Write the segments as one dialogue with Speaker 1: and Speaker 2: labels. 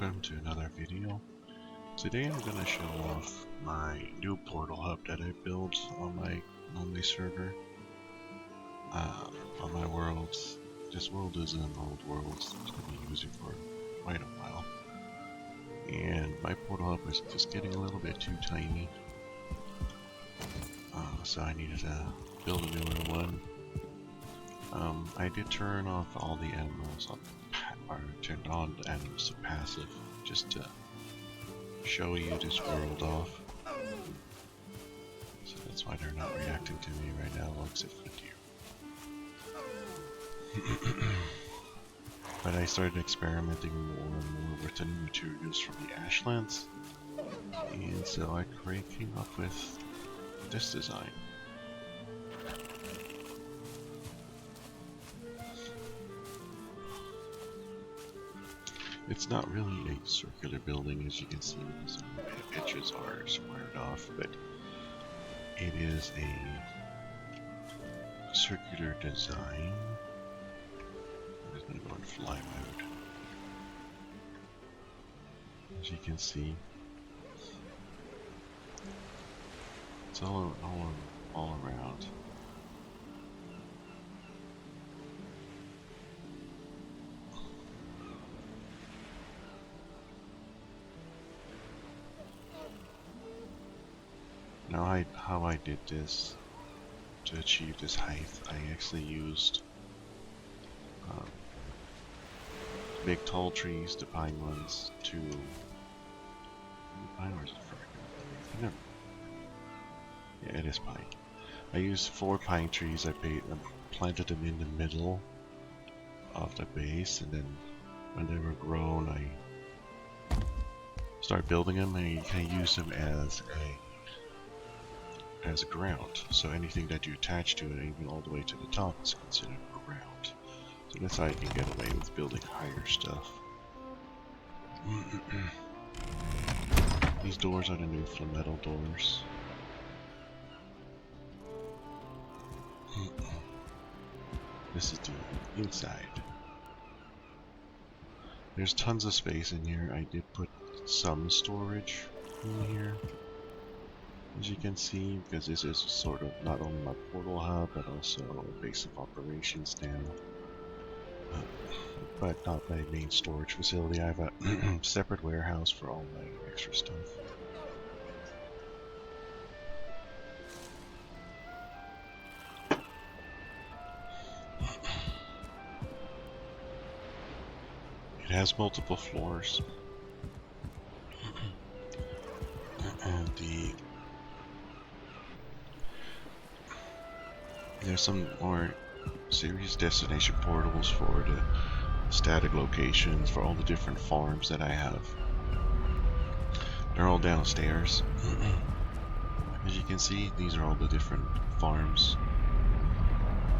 Speaker 1: welcome to another video. Today I'm going to show off my new portal hub that I built on my server. On my worlds. This world is an old world that I've been using for quite a while. And my portal hub is just getting a little bit too tiny. So I needed to build a newer one. I did turn off all the animals or turned on the animals to passive just to show you this world off. So that's why they're not reacting to me right now, except for you. But I started experimenting more and more with the new materials from the ashlands, and so I came up with this design. It's not really a circular building, as you can see, some of the edges are squared off, but it is a circular design. I'm just going to go in fly mode. As you can see, it's all around. Now how I did this to achieve this height, I actually used big tall trees, the pine ones, to pine or is it fir? No. Yeah, it is pine. I used 4 pine trees. I planted them in the middle of the base, and then when they were grown, I started building them, and you can use them as a ground. So anything that you attach to it, even all the way to the top, is considered ground. So that's how you can get away with building higher stuff. These doors are the new metal doors. This is the inside. There's tons of space in here. I did put some storage in here, as you can see, because this is sort of not only my portal hub, but also a base of operations now. But not my main storage facility. I have a separate warehouse for all my extra stuff. It has multiple floors. And there's some more serious destination portals for the static locations for all the different farms that I have. They're all downstairs. As you can see, these are all the different farms.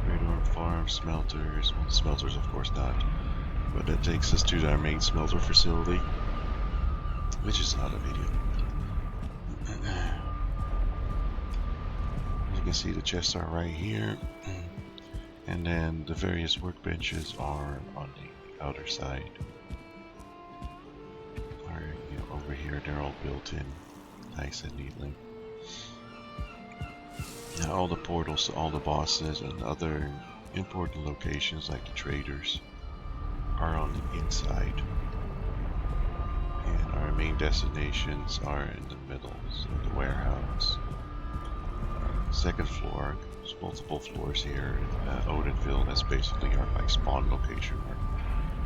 Speaker 1: Radar farm, smelters. Well, smelters of course not. But that takes us to our main smelter facility, which is another video. As you can see, the chests are right here. And then the various workbenches are on the outer side. Or, over here, they're all built in nice and neatly. Now all the portals to all the bosses and other important locations like the traders are on the inside. And our main destinations are in the middle, so the warehouse. Second floor, there's multiple floors here. Odinville, that's basically my spawn location where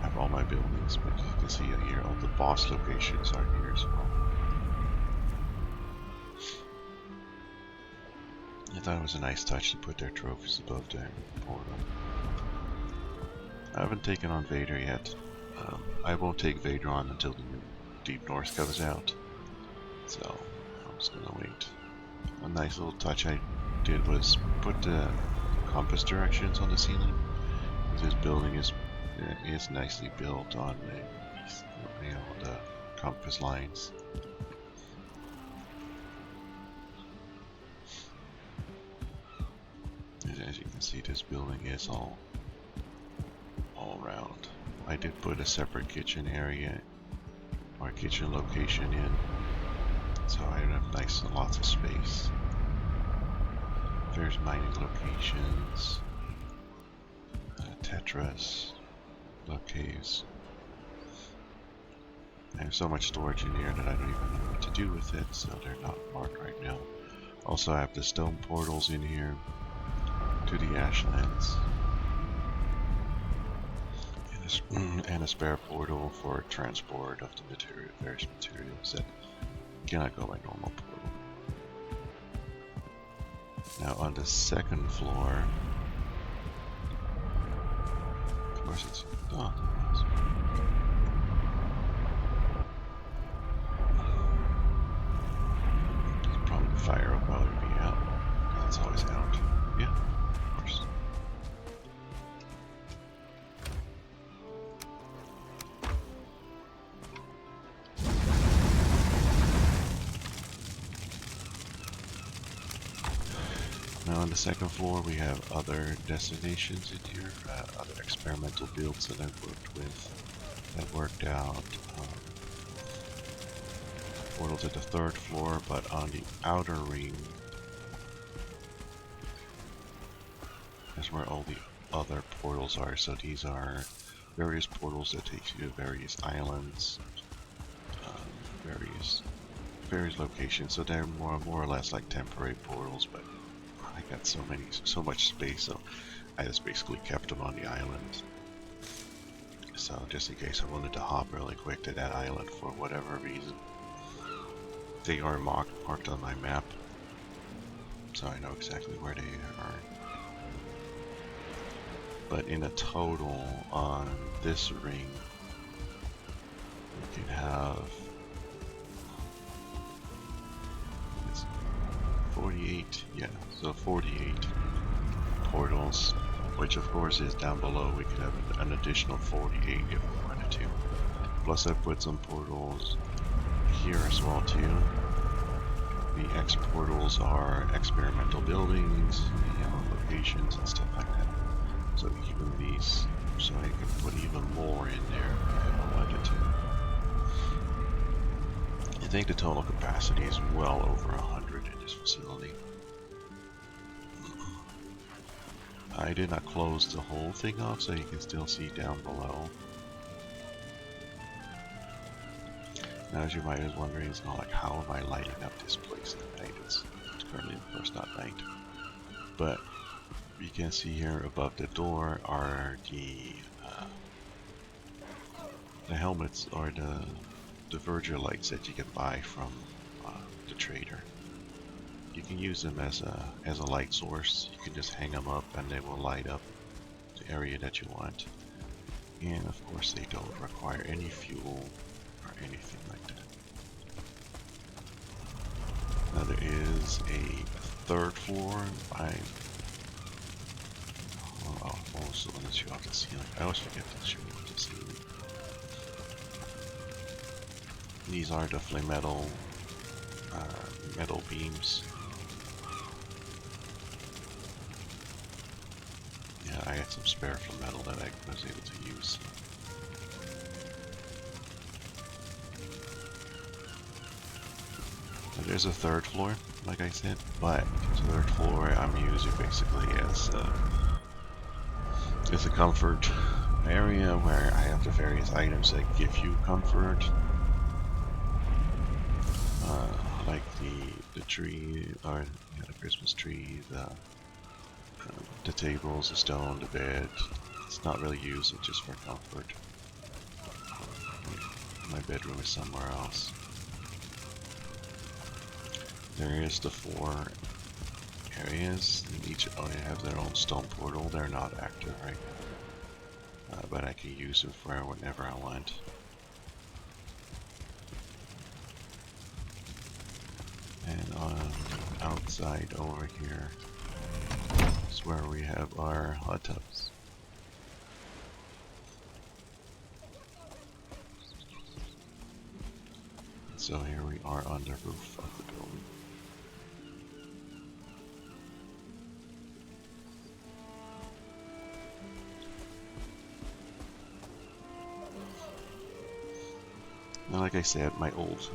Speaker 1: I have all my buildings, but you can see here all the boss locations are here as well. I thought it was a nice touch to put their trophies above their portal. I haven't taken on Vader yet. I won't take Vader on until the new Deep North comes out, so I'm just gonna wait. A nice little touch I did was put the compass directions on the ceiling. This building is nicely built on the compass lines. As you can see, this building is all around. I did put a separate kitchen area or kitchen location in, so I have nice and lots of space. There's mining locations, Tetris, block caves. I have so much storage in here that I don't even know what to do with it, so they're not marked right now. Also, I have the stone portals in here to the Ashlands, and a spare portal for transport of the various materials that cannot go by normal portal. Now on the second floor, of course it's probably the fire will probably be out. That's always out. Yeah, of course. Now on the second floor we have other destinations in here, other experimental builds that I've worked with, that worked out. Portal to the third floor, but on the outer ring, that's where all the other portals are. So these are various portals that take you to various islands, various locations. So they're more or less like temporary portals, but I got so much space, so I just basically kept them on the island. So just in case I wanted to hop really quick to that island for whatever reason. They are marked on my map, so I know exactly where they are. But in a total on this ring, you can have 48, yeah, so 48 portals, which of course is down below. We could have an additional 48 if we wanted to. Plus I put some portals here as well too. The X portals are experimental buildings, locations and stuff like that. So even these, so I can put even more in there if I wanted to. I think the total capacity is well over 100 in this facility. I did not close the whole thing off, so you can still see down below. Now, as you might be wondering, it's not like, how am I lighting up this place at night? It's currently, of course, not night. But you can see here above the door are the helmets, or the verger lights that you can buy from the trader. You can use them as a light source. You can just hang them up and they will light up the area that you want. And of course they don't require any fuel or anything like that. Now there is a third floor. Also want to show off the ceiling. I always forget to show off the ceiling. These are the flame metal beams. Yeah, I had some spare flame metal that I was able to use. So there's a third floor, like I said, but the third floor I'm using basically as a comfort area where I have the various items that give you comfort. Like the tree, or the Christmas tree, the tables, the stone, the bed. It's not really used, it's just for comfort. My bedroom is somewhere else. There is the 4 areas, and each only have their own stone portal. They're not active right now, but I can use them for whenever I want. And on the outside over here is where we have our hot tubs. So here we are on the roof of the building. And like I said, my old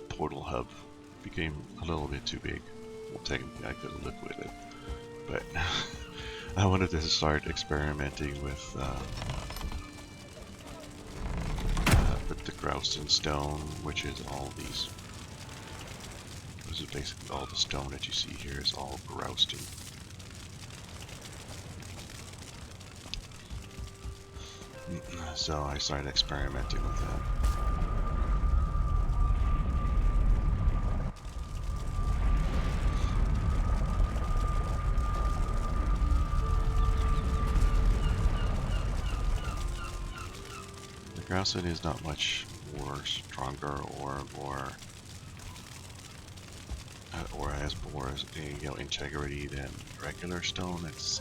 Speaker 1: portal hub became a little bit too big. Well, technically I could have lived with it, but I wanted to start experimenting with the grouse and stone, which is all these. This is basically all the stone that you see here is all groused. So I started experimenting with that. The grousing is not much more stronger or more or has more integrity than regular stone. It's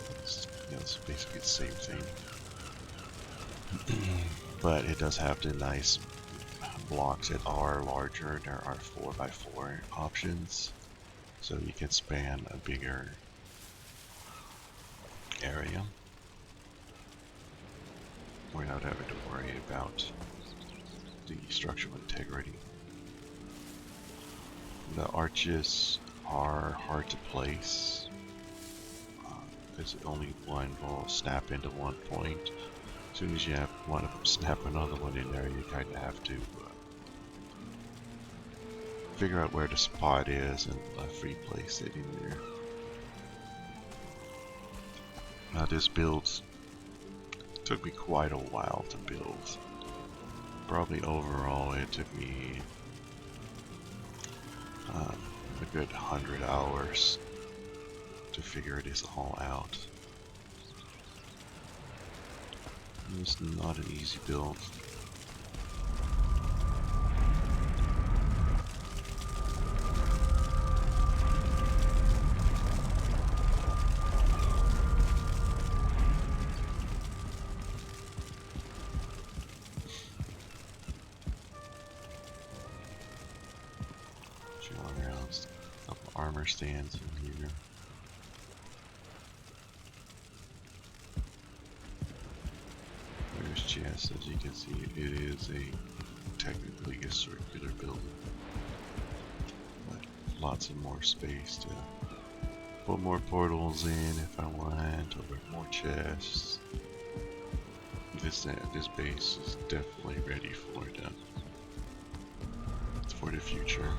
Speaker 1: basically the same thing. But it does have the nice blocks that are larger. There are 4x4 options, so you can span a bigger area without having to worry about the structural integrity. The arches are hard to place because only one will snap into one point. As soon as you have one of them snap another one in there, you kind of have to figure out where the spot is and free place it in there. Now this build took me quite a while to build. Probably overall it took me a good 100 hours to figure this all out. It's not an easy build. A couple armor stands in here. There's chests. As you can see, it is technically a circular building, but lots of more space to put more portals in if I want, or more chests. This base is definitely ready for the future.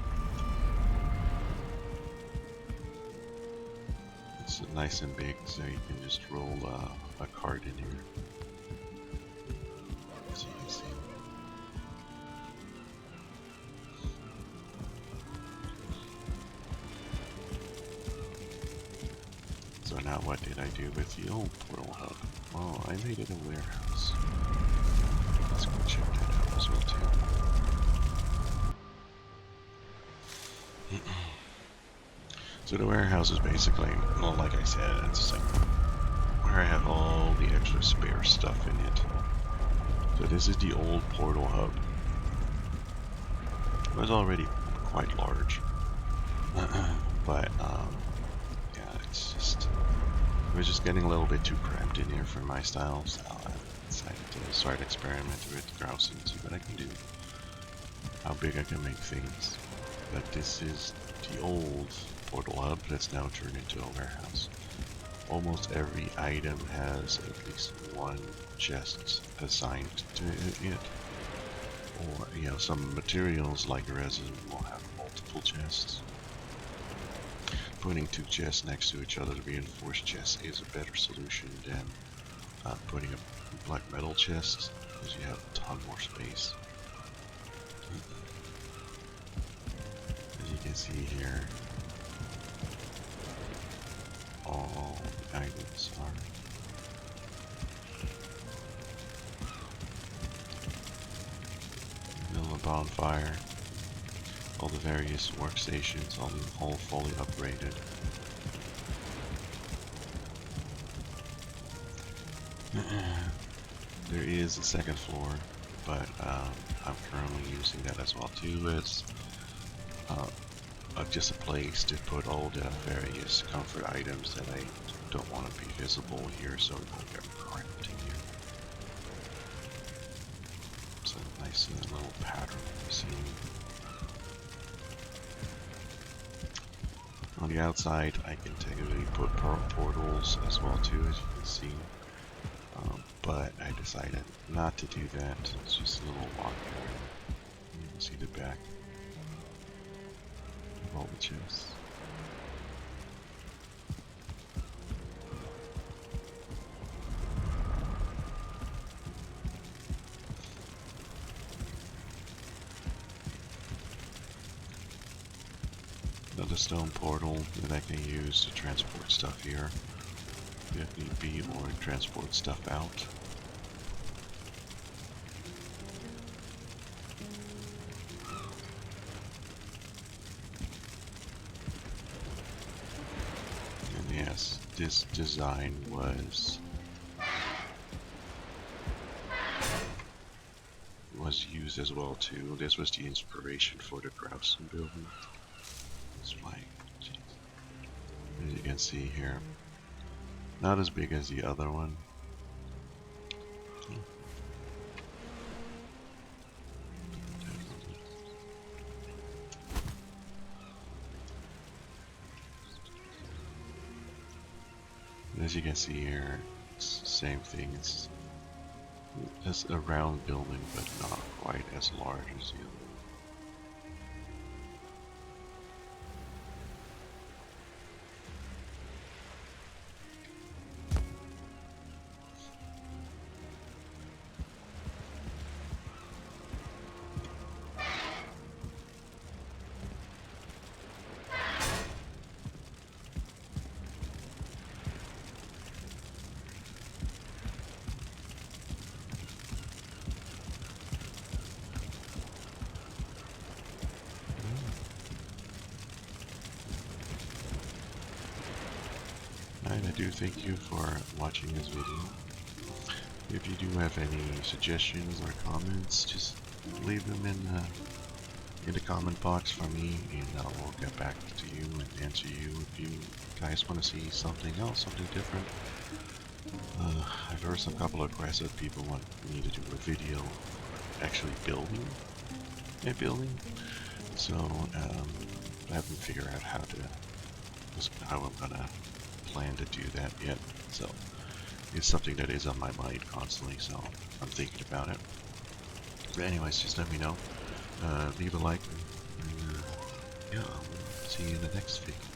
Speaker 1: It's nice and big, so you can just roll a cart in here. As you can see. So now what did I do with the old portal hub? Oh, I made it a warehouse. Let's go check that out as well too. So the warehouse is basically, well, like I said, it's like where I have all the extra spare stuff in it. So this is the old portal hub. It was already quite large, but yeah, it was just getting a little bit too cramped in here for my style. So I decided to start experimenting with grouse and see what I can do, how big I can make things. But this is the old portal hub that's now turned into a warehouse. Almost every item has at least one chest assigned to it. Or, some materials like resin will have multiple chests. Putting two chests next to each other to reinforce chests is a better solution than putting a black metal chest, because you have a ton more space. As you can see here, all the items are build a bonfire, all the various workstations, all fully upgraded. There is a second floor, but I'm currently using that as well too as just a place to put all the various comfort items that I don't want to be visible here, so it won't get cramped in here. So nice this little pattern we're seeing. On the outside, I can technically put portals as well too, as you can see. But I decided not to do that. It's just a little walk area. You can see the back of all the chests. Another stone portal that I can use to transport stuff here, if need be, or transport stuff out. And yes, this design was used as well too. This was the inspiration for the Grausen building. It's like, as you can see here, not as big as the other one. As you can see here, it's the same thing. It's a round building, but not quite as large as the other. I do thank you for watching this video. If you do have any suggestions or comments, just leave them in the comment box for me, and I will get back to you and answer you if you guys want to see something else, something different. I've heard some couple of requests that people want me to do a video actually building a building, so I haven't figured out how I'm gonna plan to do that yet. So it's something that is on my mind constantly, so I'm thinking about it. But anyways, just let me know. Leave a like, and yeah, I'll see you in the next video.